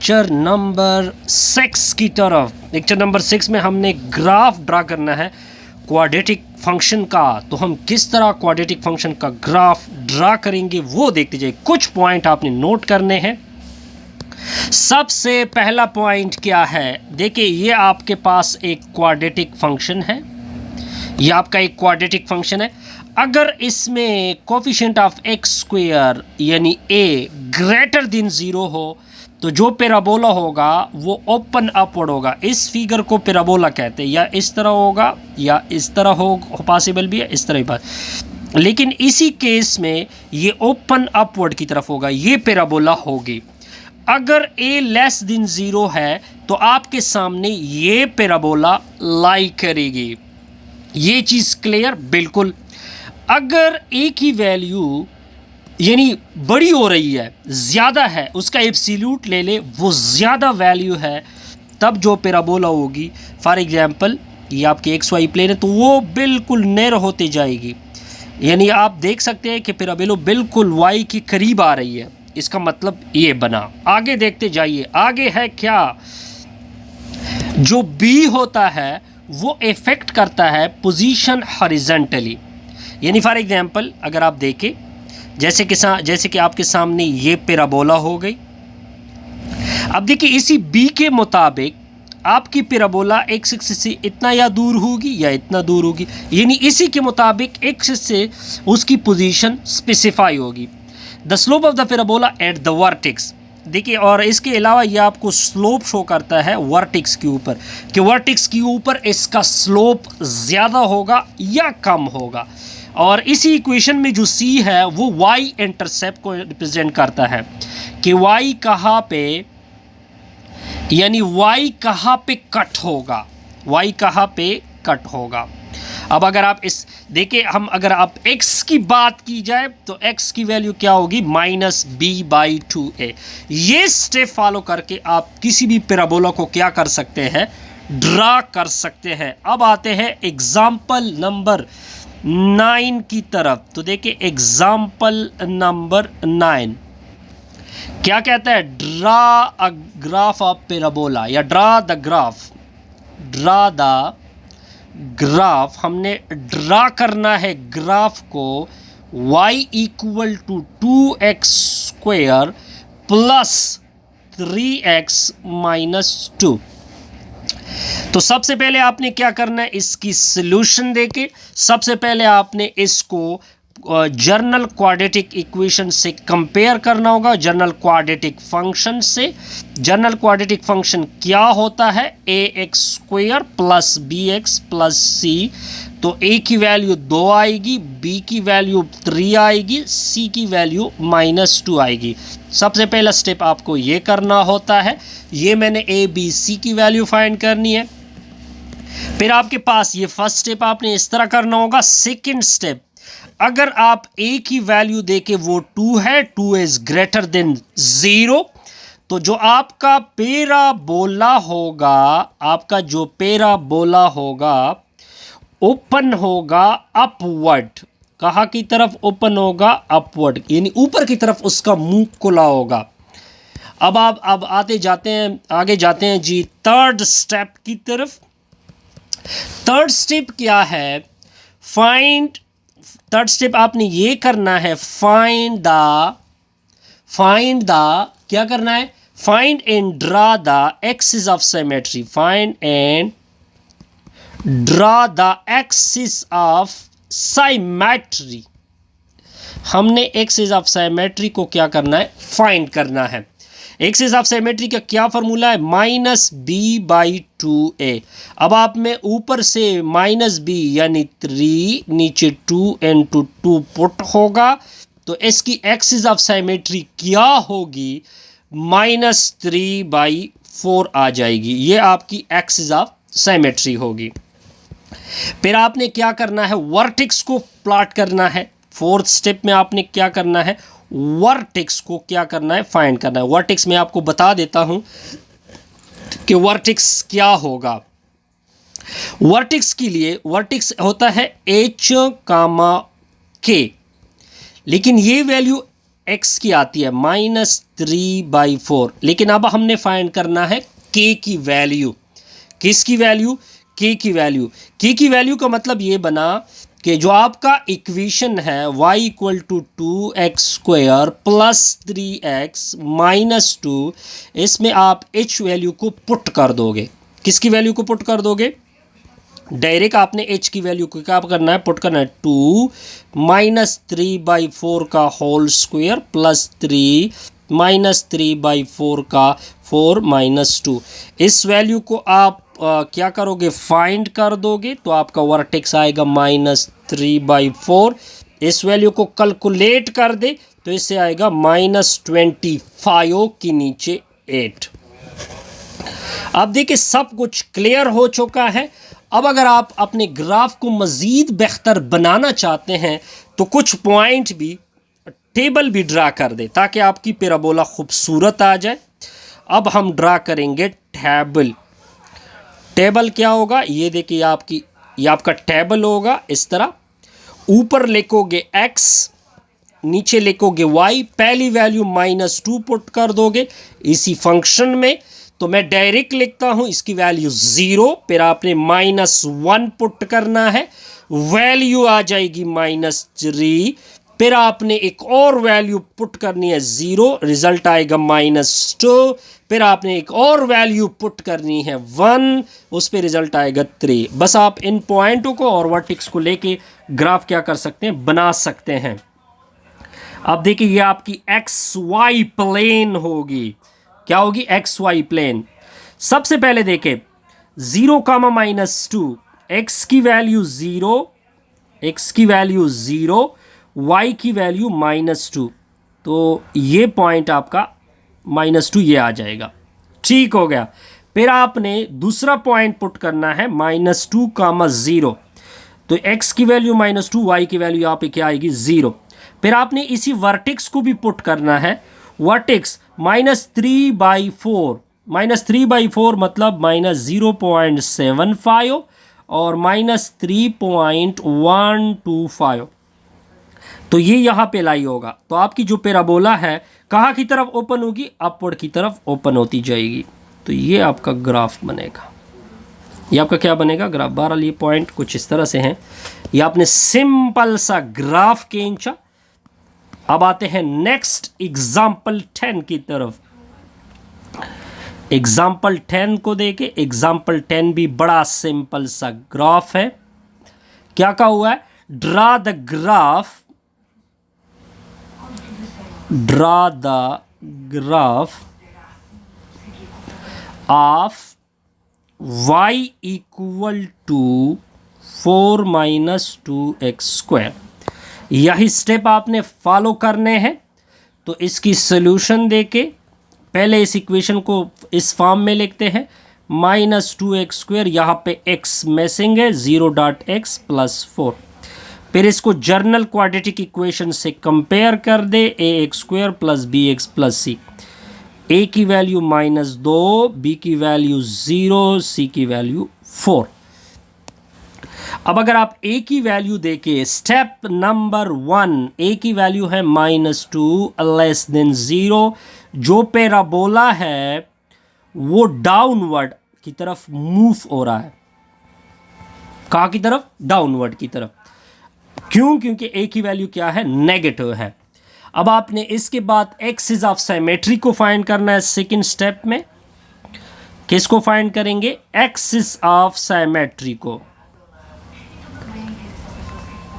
Lecture number 6 की तरफ। Lecture number 6 में हमने ग्राफ ड्रा करना है क्वाड्रेटिक फंक्शन का। तो हम किस तरह क्वाड्रेटिक फंक्शन का ग्राफ ड्रा करेंगे वो देखते जाइए। कुछ पॉइंट आपने नोट करने हैं। सबसे पहला पॉइंट क्या है, देखिए ये आपके पास एक क्वाड्रेटिक फंक्शन है, ये आपका एक क्वाड्रेटिक फंक्शन है। अगर इसमें कोफिशिएंट ऑफ एक्स स्क्वायर यानी ए ग्रेटर देन 0 हो तो जो पैराबोला होगा वो ओपन अपवर्ड होगा। इस फिगर को पैराबोला कहते हैं। या इस तरह होगा या इस तरह हो, पॉसिबल भी है, इस तरह भी। लेकिन इसी केस में ये ओपन अपवर्ड की तरफ होगा, ये पैराबोला होगी। अगर a लेस देन 0 है तो आपके सामने ये पैराबोला लाई करेगी। ये चीज़ क्लियर? बिल्कुल। अगर a की वैल्यू यानी बड़ी हो रही है, ज़्यादा है, उसका एब्सोल्यूट ले ले, वो ज़्यादा वैल्यू है, तब जो पैराबोला होगी, फॉर एग्जांपल ये आपके एक्स वाई प्लेन है तो वो बिल्कुल नैरो होते जाएगी। यानी आप देख सकते हैं कि पैराबोला बिल्कुल y के करीब आ रही है। इसका मतलब ये बना। आगे देखते जाइए, आगे है क्या, जो b होता है वो इफेक्ट करता है पोजीशन हॉरिजॉन्टली। यानी फॉर एग्जांपल अगर आप देखें, जैसे कि आपके सामने ये पैराबोला हो गई। अब देखिए इसी b के मुताबिक आपकी पैराबोला एक्स एक्सिस से इतना या दूर होगी या इतना दूर होगी। यानी इसी के मुताबिक एक्सिस से उसकी पोजीशन स्पेसिफाई होगी। The slope of the parabola at the vertex. देखिए, और इसके अलावा ये आपको स्लोप शो करता है वर्टेक्स के ऊपर, कि वर्टेक्स के ऊपर इसका स्लोप ज़्यादा होगा या कम होगा। और इसी इक्वेशन में जो c है वो y इंटरसेप्ट को रिप्रेजेंट करता है कि y कहाँ पे, यानी y कहाँ पे कट होगा, y कहाँ पे कट होगा। अब अगर आप इस देखिए, हम अगर आप x की बात की जाए तो x की वैल्यू क्या होगी, -b/2a। ये स्टेप फॉलो करके आप किसी भी पैराबोला को क्या कर सकते हैं, ड्रा कर सकते हैं। अब आते हैं एग्जाम्पल नंबर 9 की तरफ। तो देखिए एग्जाम्पल नंबर 9 क्या कहता है, draw a graph of parabola या ड्रा द ग्राफ। हमने ड्रा करना है ग्राफ को y equal to 2x² plus 3x minus 2। तो सबसे पहले आपने क्या करना है, इसकी सॉल्यूशन देके सबसे पहले आपने इसको जर्नल क्वाड्रेटिक इक्वेशन से कंपेयर करना होगा, जर्नल क्वाड्रेटिक फंक्शन से। जर्नल क्वाड्रेटिक फंक्शन क्या होता है, ax² plus bx plus c। तो a की वैल्यू 2 आएगी, b की वैल्यू 3 आएगी, c की वैल्यू -2 आएगी। सबसे पहला स्टेप आपको ये करना होता है, ये मैंने a b c की वैल्यू फाइंड करनी है। फिर आपके पास ये फर्स्ट स्टेप आपने इस तरह करना होगा। सेकंड स्टेप, अगर आप a की वैल्यू देके वो 2 है, 2 इज ग्रेटर देन 0, तो जो आपका पैराबोला होगा, आपका जो पैराबोला होगा ओपन होगा अपवर्ड। कहाँ की तरफ ओपन होगा, अपवर्ड, यानी ऊपर की तरफ उसका मुंह खुला होगा। अब आप आगे जाते हैं जी थर्ड स्टेप की तरफ। थर्ड स्टेप क्या है, थर्ड स्टेप आपने ये करना है, फाइंड द क्या करना है, find and draw the axis of symmetry. Find and draw the axis of symmetry. हमने एक्सिस ऑफ सिमेट्री को क्या करना है, फाइंड करना है। एक्सिस ऑफ सिमेट्री का क्या फार्मूला है, -b/2a। अब आप में ऊपर से -b यानी 3, नीचे 2 × 2 पुट होगा, तो इसकी एक्सिस ऑफ सिमेट्री क्या होगी, -3/4 आ जाएगी। ये आपकी एक्सिस ऑफ सिमेट्री होगी। फिर आपने क्या करना है, वर्टेक्स को प्लॉट करना है। फोर्थ स्टेप में आपने क्या करना है, वर्टेक्स को क्या करना है, फाइंड करना है। वर्टेक्स में आपको बता देता हूं कि वर्टेक्स क्या होगा। वर्टेक्स के लिए वर्टेक्स होता है h, k, लेकिन ये वैल्यू x की आती है -3/4, लेकिन अब हमने फाइंड करना है k की वैल्यू। किसकी वैल्यू? k की वैल्यू। k की वैल्यू का मतलब ये बना कि जो आपका इक्वेशन है y equal to 2x² plus 3x minus 2, इसमें आप h वैल्यू को पुट कर दोगे। किसकी वैल्यू को पुट कर दोगे? डायरेक्ट आपने h की वैल्यू को क्या करना है? पुट करना है। 2 -3/4 का होल स्क्वायर प्लस 3 -3/4 का 4 -2। इस वैल्यू को आप क्या करोगे? फाइंड कर दोगे तो आपका वर्टेक्स आएगा -3/4। इस वैल्यू को कैलकुलेट कर दे तो इससे आएगा -25 के नीचे 8। अब देखिए सब कुछ क्लियर हो चुका है। अब अगर आप अपने ग्राफ को मज़ीद बेहतर बनाना चाहते हैं तो कुछ पॉइंट भी, टेबल भी ड्रा कर दे ताकि आपकी पैराबोला खूबसूरत आ जाए। अब हम ड्रा करेंगे टेबल। टेबल क्या होगा? ये देखिए ये आपका टेबल होगा इस तरह। ऊपर लिखोगे x, नीचे लिखोगे y, पहली वैल्यू -2 पुट कर दोगे इसी फंक्शन में। तो मैं डायरेक्ट लिखता हूं इसकी वैल्यू 0, फिर आपने -1 पुट करना है, वैल्यू आ जाएगी -3, फिर आपने एक और वैल्यू पुट करनी है 0, रिजल्ट आएगा -2, फिर आपने एक और वैल्यू पुट करनी है 1, उस पर रिजल्ट आएगा 3। बस आप इन पॉइंटों को और वर्टेक्स को लेके ग्राफ क्या कर सकते हैं? बना सकते हैं। अब देखिए ये आपकी XY प्लेन होगी। क्या होगी? XY प्लेन। सबसे पहले देखें 0, -2, x की वैल्यू 0, x की वैल्यू 0, y की वैल्यू -2। तो ये पॉइंट आपका -2 ये आ जाएगा। ठीक हो गया। फिर आपने दूसरा पॉइंट पुट करना है -2, 0। तो x की वैल्यू -2, y की वैल्यू यहाँ पे क्या आएगी? 0। फिर आपने इसी वर्टेक्स को भी पुट करना है। वर्टेक्स -3/4, -3/4 मतलब -0.75 और -3.125। तो ये यहाँ पे लाई होगा। तो आपकी जो पैराबोला है कहाँ की तरफ ओपन होगी? अपवर्ड की तरफ ओपन होती जाएगी। तो ये आपका ग्राफ बनेगा। ये आपका क्या बनेगा? ग्राफ। बहरहाल ये पॉइंट कुछ इस तरह से हैं। ये आपने सिंपल सा ग्राफ खींचा। अब आते हैं नेक्स्ट एग्जाम्पल 10 की तरफ। एग्जाम्पल 10 को देखे। एग्जाम्पल 10 भी बड़ा सिंपल सा ग्राफ है। क्या कहा हुआ है? Draw the graph of y equal to 4 - 2x²। यही स्टेप आपने फॉलो करने हैं। तो इसकी सोल्यूशन देके पहले इस इक्वेशन को इस फॉर्म में लिखते हैं। -2x², यहाँ पे x मिसिंग है, 0.x + 4। फिर इसको जर्नल क्वाड्रेटिक इक्वेशन से कंपेयर कर दे। ax² + bx + c। a की वैल्यू -2, b की वैल्यू 0, c की वैल्यू 4। अब अगर आप a की वैल्यू देखें, स्टेप नंबर 1, a की वैल्यू है -2 < 0। जो पैराबोला है वो डाउनवर्ड की तरफ मूव हो रहा है। कहाँ की तरफ? डाउनवर्ड की तरफ। क्यों? क्योंकि a की वैल्यू क्या है? नेगेटिव है। अब आपने इसके बाद एक्सिस ऑफ सिमेट्री को फाइंड करना है सेकंड स्टेप में। किसको फाइंड करेंगे? एक्सिस ऑफ सिमेट्री को।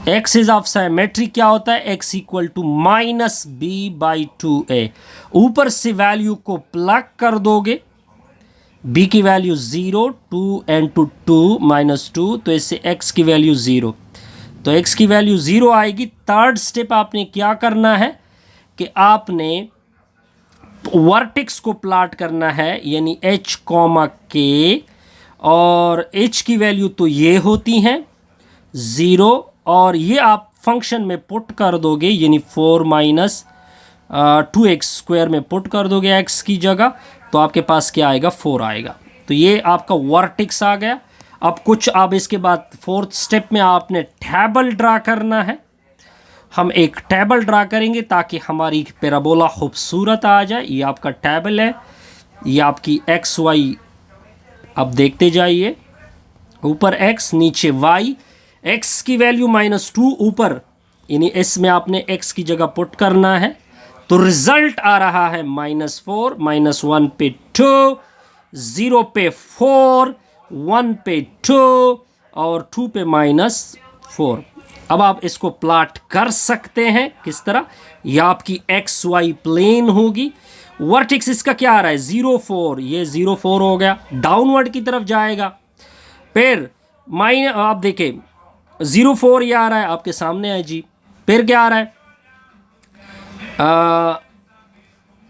एक्सिस ऑफ सिमेट्री क्या होता है? x equal to -b/2a। ऊपर से वैल्यू को प्लग कर दोगे। b की वैल्यू 0, 2 × 2 -2, तो इससे x की वैल्यू 0। तो x की वैल्यू 0 आएगी। थर्ड स्टेप आपने क्या करना है कि आपने वर्टेक्स को प्लॉट करना है, यानी h, k, और h की वैल्यू तो ये होती हैं 0, और ये आप फंक्शन में पुट कर दोगे, यानी 4 - 2x² में पुट कर दोगे x की जगह, तो आपके पास क्या आएगा? 4 आएगा। तो ये आपका वर्टेक्स आ गया। अब इसके बाद फोर्थ स्टेप में आपने टेबल ड्रा करना है। हम एक टेबल ड्रा करेंगे ताकि हमारी पैराबोला खूबसूरत आ जाए। ये आपका टेबल है, ये आपकी एक्स वाई, अब देखते जाइए, ऊपर x नीचे y, x की वैल्यू -2 ऊपर, यानी इसमें आपने x की जगह पुट करना है, तो रिजल्ट आ रहा है -4, -1 पे 2, 0 पे 4, 1 पे 2 और 2 पे -4। अब आप इसको प्लॉट कर सकते हैं किस तरह, यह आपकी एक्स वाई प्लेन होगी। वर्टेक्स इसका क्या आ रहा है 0 4, ये 0 4 हो गया, डाउनवर्ड की तरफ जाएगा। फिर आप देखें 0 4 ये आ रहा है आपके सामने है जी। फिर क्या आ रहा है,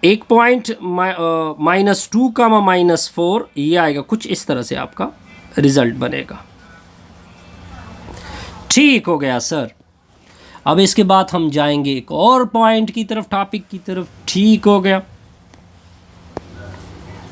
एक पॉइंट -2 का -4, ये आएगा, कुछ इस तरह से आपका रिजल्ट बनेगा। ठीक हो गया सर। अब इसके बाद हम जाएंगे एक और पॉइंट की तरफ, टॉपिक की तरफ। ठीक हो गया।